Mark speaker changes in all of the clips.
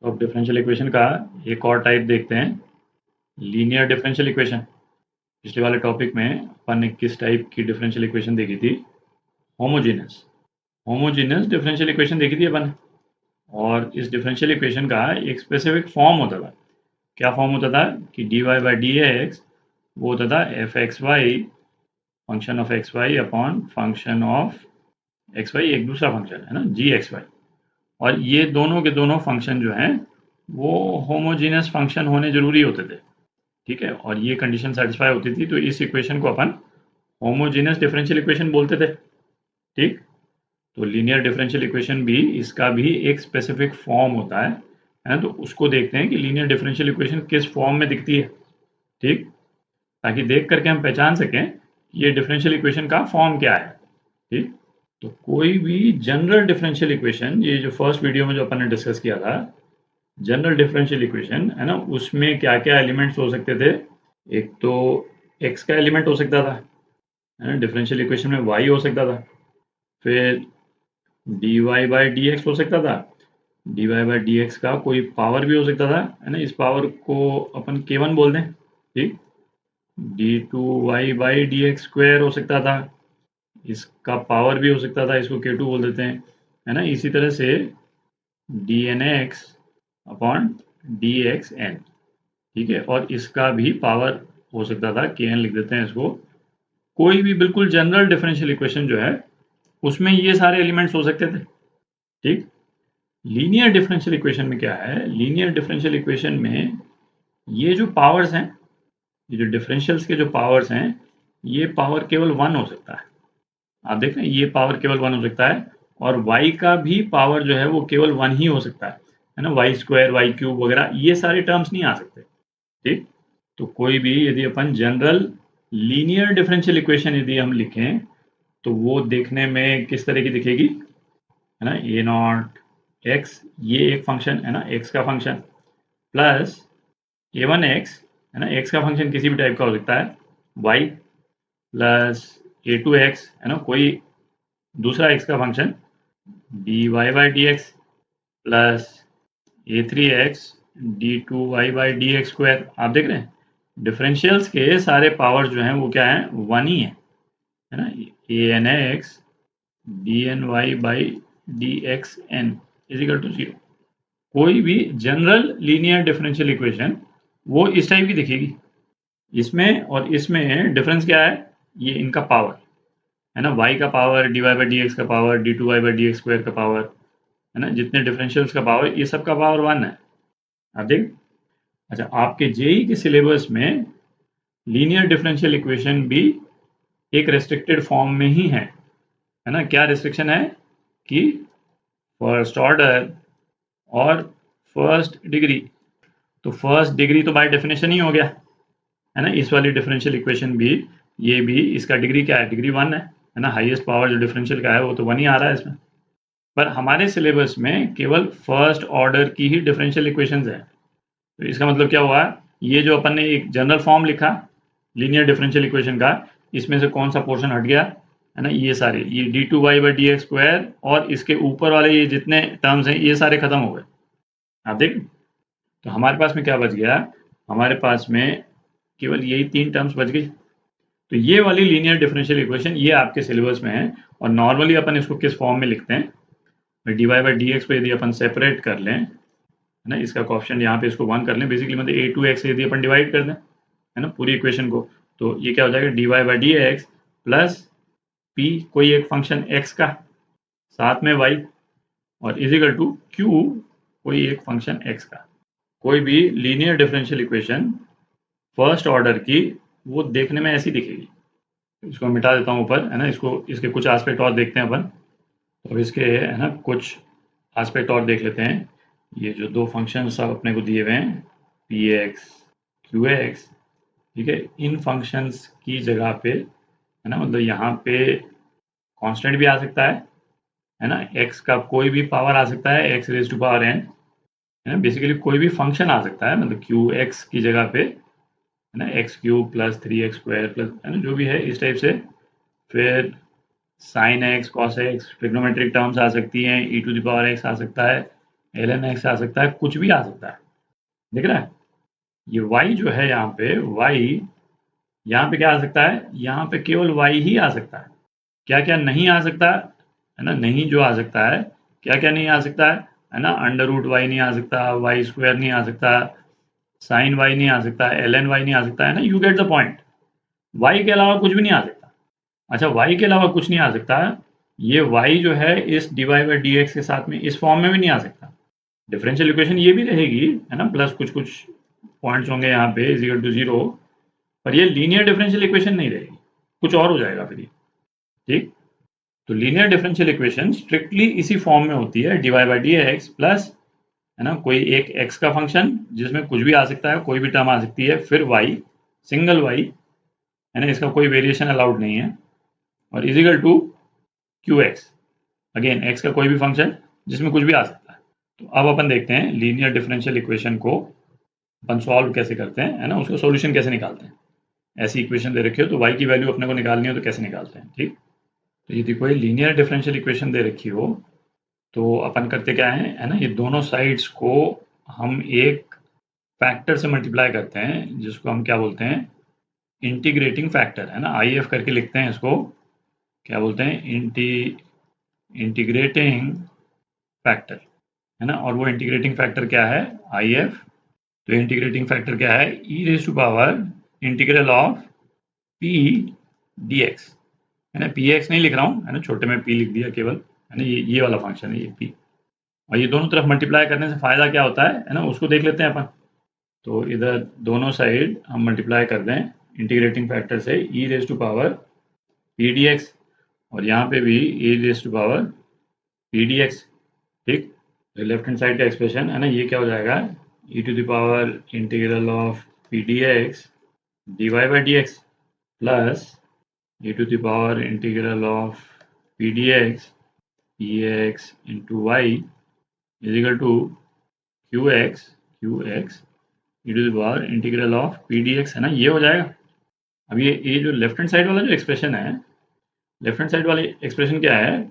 Speaker 1: तो अब differential equation का एक और टाइप देखते हैं, लीनियर डिफरेंशियल इक्वेशन। पिछले वाले टॉपिक में अपन ने किस टाइप की डिफरेंशियल इक्वेशन देखी थी? होमोजेनस होमोजेनस डिफरेंशियल इक्वेशन देखी थी अपन। और इस डिफरेंशियल इक्वेशन का एक स्पेसिफिक फॉर्म होता था। क्या फॉर्म होता था कि D Y by D X वो होता था F X Y function of X Y upon function of X Y, एक दूसरा फंक्शन है ना जी एक्स वाई। और ये दोनों के दोनों फंक्शन जो हैं वो होमोजीनस फंक्शन होने जरूरी होते थे। ठीक है, और ये कंडीशन सेटिस्फाई होती थी तो इस इक्वेशन को अपन होमोजीनस डिफरेंशियल इक्वेशन बोलते थे। ठीक, तो लीनियर डिफरेंशियल इक्वेशन भी इसका भी एक स्पेसिफिक फॉर्म होता है ना। तो उसको देखते हैं कि लीनियर डिफरेंशियल इक्वेशन किस फॉर्म में दिखती है। ठीक, ताकि देख करके हम पहचान सकें कि ये डिफरेंशियल इक्वेशन का फॉर्म क्या है। ठीक, तो कोई भी जनरल डिफरेंशियल इक्वेशन, ये जो फर्स्ट वीडियो में जो अपन ने डिस्कस किया था जनरल डिफरेंशियल इक्वेशन है ना, उसमें क्या क्या एलिमेंट्स हो सकते थे? एक तो x का एलिमेंट हो सकता था, है ना, डिफरेंशियल इक्वेशन में y हो सकता था। फिर dy बाई डी एक्स हो सकता था, dy बाई डी एक्स का कोई पावर भी हो सकता था, है ना, इस पावर को अपन k1 बोल दें। ठीक, d2y by D x square हो सकता था, इसका पावर भी हो सकता था, इसको k2 बोल देते हैं, है ना। इसी तरह से dnx अपॉन dxn, ठीक है, और इसका भी पावर हो सकता था, kn लिख देते हैं इसको। कोई भी बिल्कुल जनरल डिफरेंशियल इक्वेशन जो है उसमें ये सारे एलिमेंट्स हो सकते थे। ठीक, लीनियर डिफरेंशियल इक्वेशन में क्या है? लीनियर डिफरेंशियल इक्वेशन में ये जो पावर्स हैं, ये जो डिफरेंशियल्स के जो पावर्स हैं, ये पावर केवल वन हो सकता है। आप देख रहे हैं, ये पावर केवल वन हो सकता है। और y का भी पावर जो है वो केवल वन ही हो सकता है ना। वाई स्क्वायर, वाई क्यूब वगैरह ये सारे टर्म्स नहीं आ सकते। ठीक, तो कोई भी यदि अपन जनरल लीनियर डिफरेंशियल इक्वेशन यदि हम लिखें तो वो देखने में किस तरह की दिखेगी, है ना। ए नॉट एक्स, ये एक फंक्शन है ना, एक्स का फंक्शन, प्लस ए वन एक्स, है ना, एक्स का फंक्शन किसी भी टाइप का हो सकता है, Y, plus A two X, है ना, कोई दूसरा एक्स का function, D Y by D x, plus A three X D two Y by D x square. आप देख रहे हैं डिफरेंशियल्स के सारे पावर जो हैं वो क्या है, वन ही है ना। A n x d n y by D x n is equal to zero. कोई भी जनरल लीनियर डिफरेंशियल इक्वेशन वो इस टाइप की दिखेगी। इसमें और इसमें डिफरेंस क्या है? ये इनका पावर, है ना, y का power d Y by D x का power d two Y by D x square का पावर, है ना, जितने डिफरेंशियल्स का पावर ये सब का पावर वन है। आप देख, अच्छा, आपके जेई के सिलेबस में लीनियर डिफरेंशियल इक्वेशन भी एक रेस्ट्रिक्टेड फॉर्म में ही है ना। क्या रेस्ट्रिक्शन है कि फर्स्ट ऑर्डर और फर्स्ट डिग्री। तो फर्स्ट डिग्री तो बाय डेफिनेशन ही हो गया, है ना। इस वाली डिफरेंशियल इक्वेशन भी, ये भी इसका डिग्री क्या है? डिग्री वन है ना। हाईएस्ट पावर जो डिफरेंशियल का है वो तो वन ही आ रहा है इसमें। पर हमारे सिलेबस में केवल फर्स्ट ऑर्डर की ही डिफरेंशियल इक्वेशंस है। तो इसका मतलब क्या हुआ? ये जो अपन ने एक जनरल फॉर्म लिखा लीनियर डिफरेंशियल इक्वेशन का, इसमें से कौन सा पोर्शन हट गया, है ना, ये सारे, ये D two Y by D x square और इसके ऊपर वाले ये जितने टर्म्स हैं ये सारे खत्म हो गए। आप देख, तो हमारे पास में क्या बच गया? हमारे पास में केवल यही तीन टर्म्स बच गई। तो ये वाली लीनियर डिफरेंशियल इक्वेशन ये आपके सिलेबस में है। और नॉर्मली अपन इसको किस फॉर्म में लिखते हैं? D Y by D X को यदि अपन सेपरेट कर लें, है ना, इसका कॉफिशिएंट यहाँ पे इसको वन कर लें, बेसिकली मतलब ए टू एक्स यदि अपन डिवाइड कर दें, है ना, पूरी इक्वेशन को, तो ये क्या हो जाएगा? D Y by D x plus P, कोई एक फंक्शन एक्स का, साथ में वाई, और इजिकल टू क्यू, कोई एक फंक्शन एक्स का। कोई भी linear differential equation first order की वो देखने में ऐसी दिखेगी। इसको मिटा देता हूँ ऊपर, है ना, इसको, इसके कुछ एस्पेक्ट और देखते हैं अपन। तो इसके, है ना, कुछ एस्पेक्ट और देख लेते हैं। ये जो दो फंक्शन सब अपने को दिए हुए हैं, पी एक्स क्यू एक्स, ठीक है, इन फंक्शंस की जगह पे, है ना, मतलब यहाँ पे कांस्टेंट भी आ सकता है ना, एक्स का कोई भी पावर आ सकता है, X raise to power N, है ना, बेसिकली कोई भी फंक्शन आ सकता है, मतलब क्यू एक्स की जगह पे, है ना, x cube plus three x square plus, है ना, जो भी है इस टाइप से। फिर sine x, cos x, trigonometric terms आ सकती हैं, e to the power x आ सकता है, ln x आ सकता है, कुछ भी आ सकता है, दिख रहा है? ये y जो है यहाँ पे y, यहाँ पे क्या आ सकता है? यहाँ पे केवल y ही आ सकता है। क्या-क्या नहीं आ सकता है ना? नहीं जो आ सकता है, क्या-क्या नहीं आ सकता है ना? अंडर रूट y नहीं आ सकता, y स्क्वायर नहीं आ सकता, साइन y नहीं आ सकता, ln y नहीं आ सकता, है ना? You get the point. y के अलावा कुछ भी नहीं आ सकता। अच्छा, y के अलावा कुछ नहीं आ सकता, ये y जो है इस dy बाई dx के साथ में इस फॉर्म में भी नहीं आ सकता। डिफरेंशियल इक्वेशन ये भी रहेगी, है ना? प्लस कुछ-कुछ पॉइंट्स होंगे यहाँ पे इज इक्वल टू 0, पर ये लीनियर डिफरेंशियल इक्वेशन नहीं रहेगी, कुछ और हो जाएगा फिर ये, ठीक? तो लीनियर डिफरेंशियल इक्वेशन स्ट्रिक्टली इसी फॉर्म में होती है, dy बाई dx प्लस, है ना, कोई एक x का फंक्शन जिसमें कुछ भी आ सकता है, कोई भी टर्म आ सकती है, फिर y, सिंगल y, है ना, इसका कोई वेरिएशन अलाउड नहीं है, और is equal to qx, again x का कोई भी फंक्शन जिसमें कुछ भी आ सकता है। तो अब अपन देखते हैं लीनियर डिफरेंशियल इक्वेशन को अपन सॉल्व कैसे करते हैं, है ना, उसका सॉल्यूशन कैसे निकालते हैं। ऐसी इक्वेशन दे रखी हो तो y की वैल्यू अपने को निकालनी हो तो कैसे निकालते हैं, ठीक? तो यदि कोई लीनियर डिफरेंशियल इक्वेशन दे रखी हो तो अपन करते क्या है ना, ये दोनों साइड्स को हम एक फैक्टर से मल्टीप्लाई करते हैं जिसको हम क्या बोलते हैं, इंटीग्रेटिंग फैक्टर, है ना, IF करके लिखते हैं इसको, क्या बोलते हैं, इंटीग्रेटिंग फैक्टर, है ना। और वो इंटीग्रेटिंग फैक्टर क्या है, IF। तो इंटीग्रेटिंग फैक्टर क्या है, e raise to power integral of P D x, है ना। पी एक्स नहीं लिख रहा हूँ, है ना, छोटे में पी लिख दिया केवल, है ना, ये वाला फंक्शन है ये पी। और ये दोनों तरफ मल्टीप्लाई करने से फायदा क्या होता है ना, उसको देख लेते हैं अपन। तो इधर दोनों साइड हम मल्टीप्लाई कर दें इंटीग्रेटिंग फैक्टर से e raise to power p D x, और यहाँ पे भी e raise to power p D x, ठीक। लेफ्ट हैंड साइड का एक्सप्रेशन, है ना, ये क्या हो जाएगा, e to the power integral of P D x d Y by D x plus e to the power integral of pdx px into y is equal to qx e to the power integral of pdx, है ना, ये हो जाएगा। अब ये जो left hand side वाला जो एक्सप्रेशन है, लेफ्ट हैंड साइड वाली एक्सप्रेशन क्या है,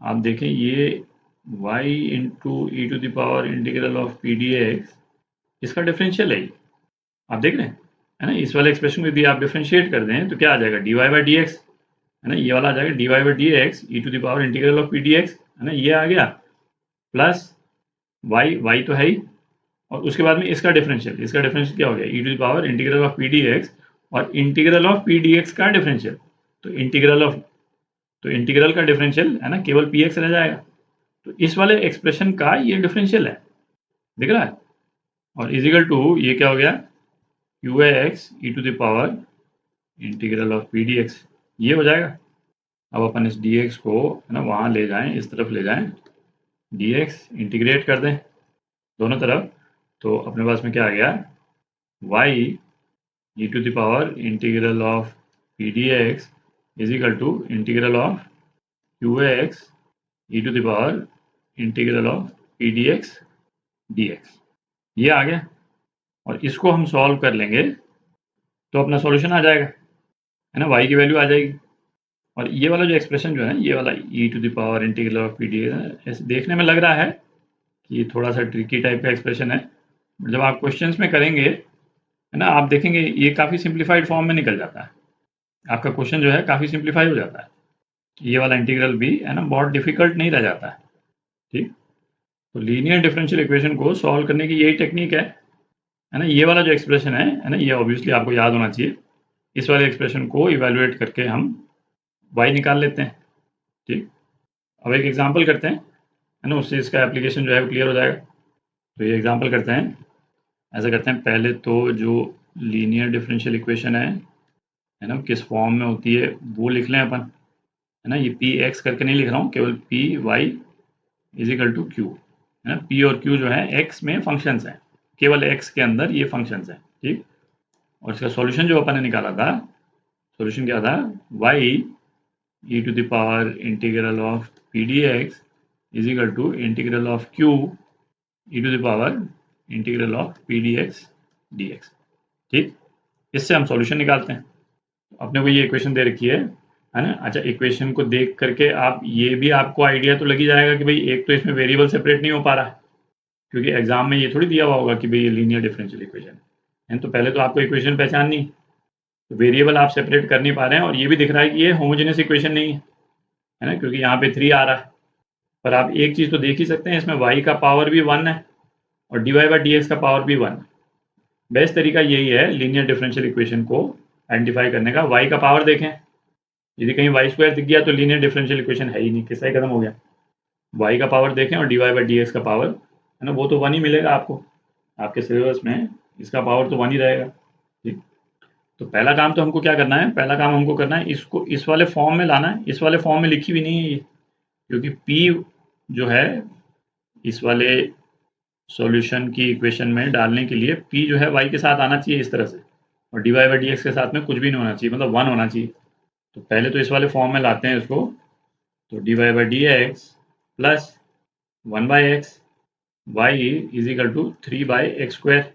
Speaker 1: आप देखें, ये y into E to the power integral of pdx, इसका डिफरेंशियल है, आप देख रहे हैं, है ना। इस वाले एक्सप्रेशन को यदि आप डिफरेंशिएट कर दें तो क्या आ जाएगा, dy बाई डी एक्स, है ना, ये वाला आ जाएगा dy by D X E to the power integral of P D x, है ना, ये आ गया, प्लस y तो है ही, और उसके बाद में इसका डिफरेंशियल क्या हो गया, e to the power integral of P D x, और integral of P D x का डिफरेंशियल, तो इंटीग्रल का डिफरेंशियल, है ना, केवल पी एक्स रह जाएगा। तो इस वाले एक्सप्रेशन का ये डिफरेंशियल है, दिख रहा है, और इजिकल टू ये क्या हो गया, Q X E to the power integral of P D X, ये हो जाएगा। अब अपन इस dx को, है ना, वहाँ ले जाएं, इस तरफ ले जाएं, dx इंटीग्रेट कर दें दोनों तरफ, तो अपने पास में क्या आ गया, y E to the power integral of P D X is equal to integral of Q X E to the power integral of P D x D X, ये आ गया। और इसको हम सॉल्व कर लेंगे तो अपना सॉल्यूशन आ जाएगा, है ना, y की वैल्यू आ जाएगी। और ये वाला जो एक्सप्रेशन जो है, ये वाला e to the power integral of P D x, देखने में लग रहा है कि ये थोड़ा सा ट्रिकी टाइप का एक्सप्रेशन है, जब आप क्वेश्चंस में करेंगे, है ना, आप देखेंगे ये काफ़ी सिंप्लीफाइड फॉर्म में निकल जाता है, आपका क्वेश्चन जो है काफ़ी सिंप्लीफाई हो जाता है, ये वाला इंटीग्रल भी, है ना, बहुत डिफिकल्ट नहीं रह जाता है, ठीक। तो लीनियर डिफरेंशियल इक्वेशन को सॉल्व करने की यही टेक्निक है ना। ये वाला जो एक्सप्रेशन है ना, ये ऑब्वियसली आपको याद होना चाहिए। इस वाले एक्सप्रेशन को इवेलुएट करके हम y निकाल लेते हैं, ठीक। अब एक एग्जांपल करते हैं, है ना, उससे इसका एप्लीकेशन जो है वो क्लियर हो जाएगा। तो ये एग्जांपल करते हैं, ऐसा करते हैं, पहले तो जो लीनियर डिफरेंशियल इक्वेशन है ना, किस फॉर्म में होती है वो लिख लें अपन, है ना। ये पी एक्स करके नहीं लिख रहा हूँ, केवल P Y is equal to Q, है ना। पी और क्यू जो है एक्स में फंक्शंस हैं, केवल एक्स के अंदर ये फंक्शंस हैं, ठीक। और इसका सॉल्यूशन जो अपन ने निकाला था, सॉल्यूशन क्या था, Y e to the power integral of pdx is equal to integral of q e to the power integral of pdx dx, ठीक। इससे हम सॉल्यूशन निकालते हैं। अपने को ये इक्वेशन दे रखी है ना। अच्छा, इक्वेशन को देख करके आप ये भी, आपको आइडिया तो लग ही जाएगा कि भाई एक तो इसमें वेरिएबल सेपरेट नहीं हो पा रहा, क्योंकि एग्जाम में ये थोड़ी दिया हुआ होगा कि भाई ये लीनियर डिफरेंशियल इक्वेशन है, तो पहले तो आपको इक्वेशन पहचाननी, तो वेरिएबल आप सेपरेट कर नहीं पा रहे हैं, और ये भी दिख रहा है कि ये होमोजेनियस इक्वेशन नहीं है ना, क्योंकि यहाँ पे 3 आ रहा है। पर आप एक चीज़ तो देख ही सकते हैं, इसमें y का पावर भी 1 है और dy बाई डी का पावर भी 1 है। बेस्ट तरीका यही है लीनियर डिफरेंशियल इक्वेशन को आइडेंटिफाई करने का। y का पावर देखें, यदि कहीं वाई स्क्वायर दिख गया तो लीनियर डिफरेंशियल इक्वेशन है ही नहीं, किस्सा ही खत्म हो गया। y का पावर देखें और dy बाई डी का पावर है ना, वो तो 1 ही मिलेगा आपको, आपके सिलेबस में इसका पावर तो 1 ही रहेगा। ठीक, तो पहला काम तो हमको क्या करना है, पहला काम हमको करना है इसको इस वाले फॉर्म में लाना है। इस वाले फॉर्म में लिखी भी नहीं है ये, क्योंकि p जो है इस वाले सॉल्यूशन की इक्वेशन में डालने के लिए p जो है y के साथ आना चाहिए इस तरह से, और dy बाई डी के साथ में कुछ भी नहीं होना चाहिए, मतलब 1 होना चाहिए। तो पहले तो इस वाले फॉर्म में लाते हैं इसको, तो dy by D x plus 1 by X Y is equal to 3 by X square.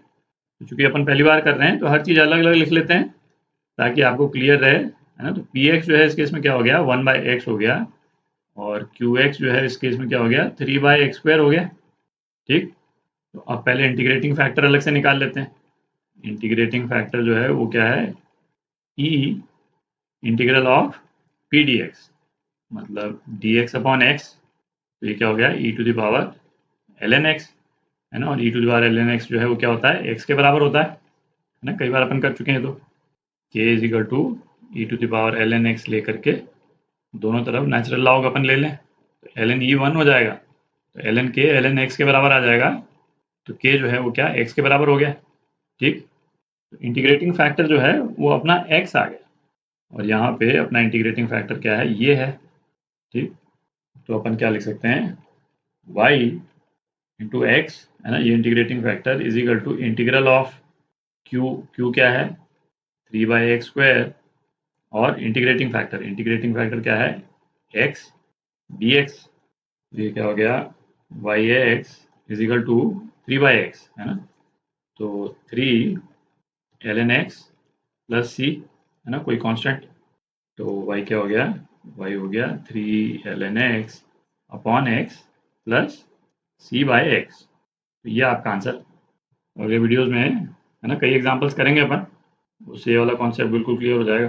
Speaker 1: चूंकि अपन पहली बार कर रहे हैं तो हर चीज़ अलग अलग लिख लेते हैं ताकि आपको क्लियर रहे, है ना। तो पी एक्स जो है इस केस में क्या हो गया, 1 बाई एक्स हो गया, और क्यू एक्स जो है इस केस में क्या हो गया, 3 बाई एक्स स्क्वायर हो गया। ठीक, तो अब पहले इंटीग्रेटिंग फैक्टर अलग से निकाल लेते हैं। इंटीग्रेटिंग फैक्टर जो है वो क्या है, e integral of P D x, मतलब डी एक्स अपॉन एक्स, तो ये क्या हो गया, e to the power L N x, है ना। और e to the power L N x जो है वो क्या होता है, एक्स के बराबर होता है ना, कई बार अपन कर चुके हैं। तो K is equal to E to the power L N X लेकर के दोनों तरफ नेचुरल लॉग अपन ले लें, तो एल एन ई 1 हो जाएगा, तो एल एन के एल एन एक्स के बराबर आ जाएगा, तो के जो है वो क्या, एक्स के बराबर हो गया। ठीक, तो इंटीग्रेटिंग फैक्टर जो है वो अपना एक्स आ गया, और यहाँ पे अपना इंटीग्रेटिंग फैक्टर क्या है, ये है। ठीक, तो अपन क्या लिख सकते हैं, y इंटू एक्स, है ना, ये integrating factor is equal to integral of Q क्या है, 3 बाई एक्स स्क्वायर, और इंटीग्रेटिंग फैक्टर क्या है, एक्स डी एक्स, ये क्या हो गया, Y X is equal to 3 by X, है ना, तो 3 L N X plus C, है ना, कोई कांस्टेंट, तो वाई क्या हो गया, वाई हो गया 3 L N X upon X plus C by X. तो ये आपका आंसर। अगले वीडियोस में, है ना, कई एग्जांपल्स करेंगे अपन, उससे ये वाला कॉन्सेप्ट बिल्कुल क्लियर हो जाएगा।